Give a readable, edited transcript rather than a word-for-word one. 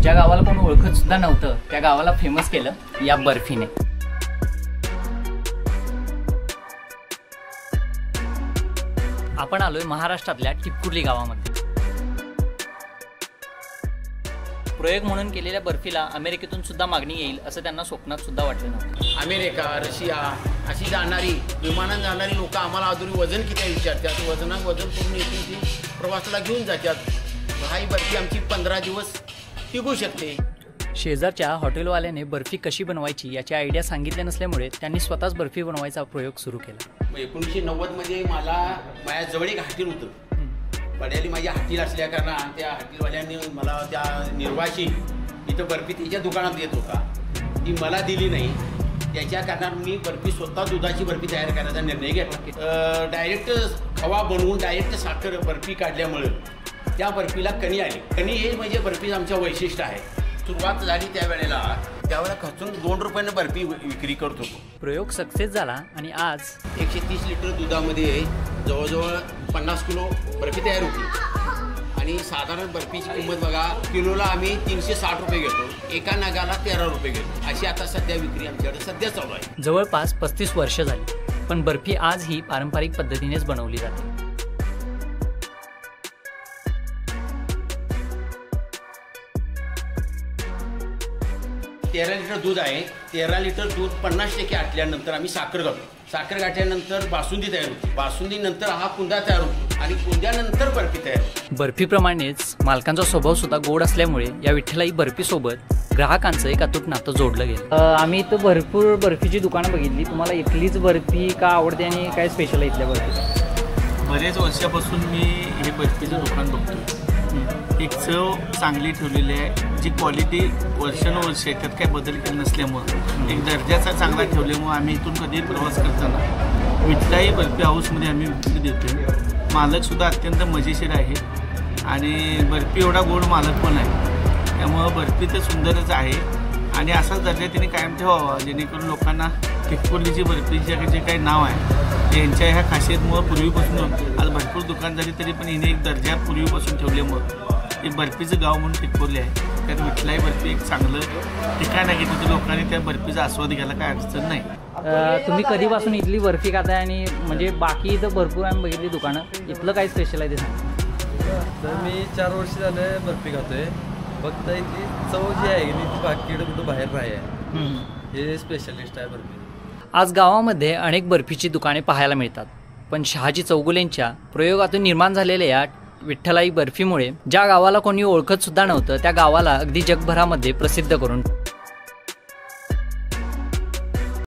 ज्या गावाला कोण ओळखत सुद्धा नव्हतं त्या गावाला फेमस केलं या बर्फीने। आपण आलोय महाराष्ट्रातल्या टिपकुर्ली गावामध्ये। प्रयोग म्हणून केलेल्या बर्फीला अमेरिकेतून सुद्धा मागणी येईल असं त्यांना स्वप्नात सुद्धा वाटलं नव्हतं। अमेरिका, रशिया अशी जाणारी विमानाने जाणारी लोक आम्हाला अजून वजन किती विचारतात, वजन करून येतील ती प्रवासाला घेऊन जातात। ही बर्फी आमची 15 दिवस टिकू शकते। शेजारच्या हॉटेलवाल्याने बर्फी कशी बनवायची याची आयडिया सांगितले नसल्यामुळे त्यांनी स्वतःच बर्फी बनवायचा प्रयोग सुरू केला। 1990 मध्ये माझ्या जवळ एक हॉटेल होतं। पड्याली माझ्या हॉटेल असल्या कारण त्या हॉटेलवाल्यांनी मला त्या निर्वाशी इथं बर्फी तिच्या दुकानात देत होता, ती मला दिली नाही। त्याच्या कारणाने मी बर्फी स्वतः दुधाची बर्फी तयार करण्याचा निर्णय घेतला। डायरेक्ट खवा बनवून डायरेक्ट साखर बर्फी काढल्यामुळे त्या बर्फीला कणी आली। कणी हे म्हणजे बर्फी आमचं वैशिष्ट्य आहे। सुरुवात झाली त्यावेळेला खचून 2 रुपयाने बर्फी विक्री करतो। प्रयोग सक्सेस झाला आणि आज 130 लिटर दुधामध्ये जवळजवळ 50 किलो बर्फी तयार होती। आणि साधारण बर्फीची किंमत बघा, किलोला आम्ही 360 रुपये घेतो, एका नगाला 13 रुपये घेतो। अशी आता सध्या विक्री आमच्याकडे सध्या चालू आहे। जवळपास 35 वर्ष झाली, पण बर्फी आजही पारंपरिक पद्धतीनेच बनवली जाते। 13 लिटर दूध आहे। 13 लिटर दूध 50% आटल्यानंतर आम्ही साखर घालतो। साखर घातल्यानंतर बासुंदी तयार होते। बासुंदीनंतर हा कुंदा तयार होतो आणि कुंद्यानंतर बर्फी तयार होते। बर्फीप्रमाणेच मालकांचा स्वभाव सुद्धा गोड असल्यामुळे या विठ्ठलाई बर्फीसोबत ग्राहकांचं एक अतूट नातं जोडलं गेलं। आम्ही इथं भरपूर बर्फीची दुकानं बघितली, तुम्हाला इथलीच बर्फी का आवडते आणि काय स्पेशल आहे इथल्या बर्फी? बरेच वर्षापासून मी हे बर्फीचं दुकान बघतो। एक चव चांगली ठेवलेली आहे, जी क्वालिटी वर्षानुवर्ष त्यात काय बदल केला नसल्यामुळं एक दर्जाचा चांगला ठेवल्यामुळं आम्ही इथून कधी प्रवास करताना विठ्ठलाई बर्फी हाऊसमध्ये आम्ही विक्री देतो। मालकसुद्धा अत्यंत मजेशीर आहे आणि बर्फी एवढा गोड मालक पण आहे, त्यामुळं बर्फी तर सुंदरच आहे आणि असाच दर्जा त्यांनी कायम ठेवावा, जेणेकरून लोकांना टिपकुर्लीची बर्फीचे जे काही नाव आहे यांच्या ह्या खासियतमुळं पूर्वीपासून आज भरपूर दुकान झाली तरी पण हिने एक दर्जा पूर्वीपासून ठेवल्यामुळं हे बर्फीचं गाव म्हणून टिपकुर्ली आहे। त्यात विठ्ठलाई बर्फी एक चांगलं ठिकाण आहे की तिथे लोकांनी त्या बर्फीचा आस्वाद घ्यायला काय अडचण नाही। तुम्ही कधीपासून इथली बर्फी खाताय आणि म्हणजे बाकी इथं भरपूर आम्ही बघितली दुकानं, इथलं काय स्पेशल आहे ते सांगा। तर मी 4 वर्ष झाले बर्फी खातोय। फक्त इथली चव जी आहे ती बाकीकडे कुठं बाहेर आहे, हे स्पेशलिस्ट आहे बर्फी। आज गावामध्ये अनेक बर्फीची दुकाने पाहायला मिळतात, पण शहाजी चौगुलेंच्या प्रयोगातून निर्माण झालेल्या या विठ्ठलाई बर्फीमुळे ज्या गावाला कोणी ओळखत सुद्धा नव्हतं त्या गावाला अगदी जगभरामध्ये प्रसिद्ध करून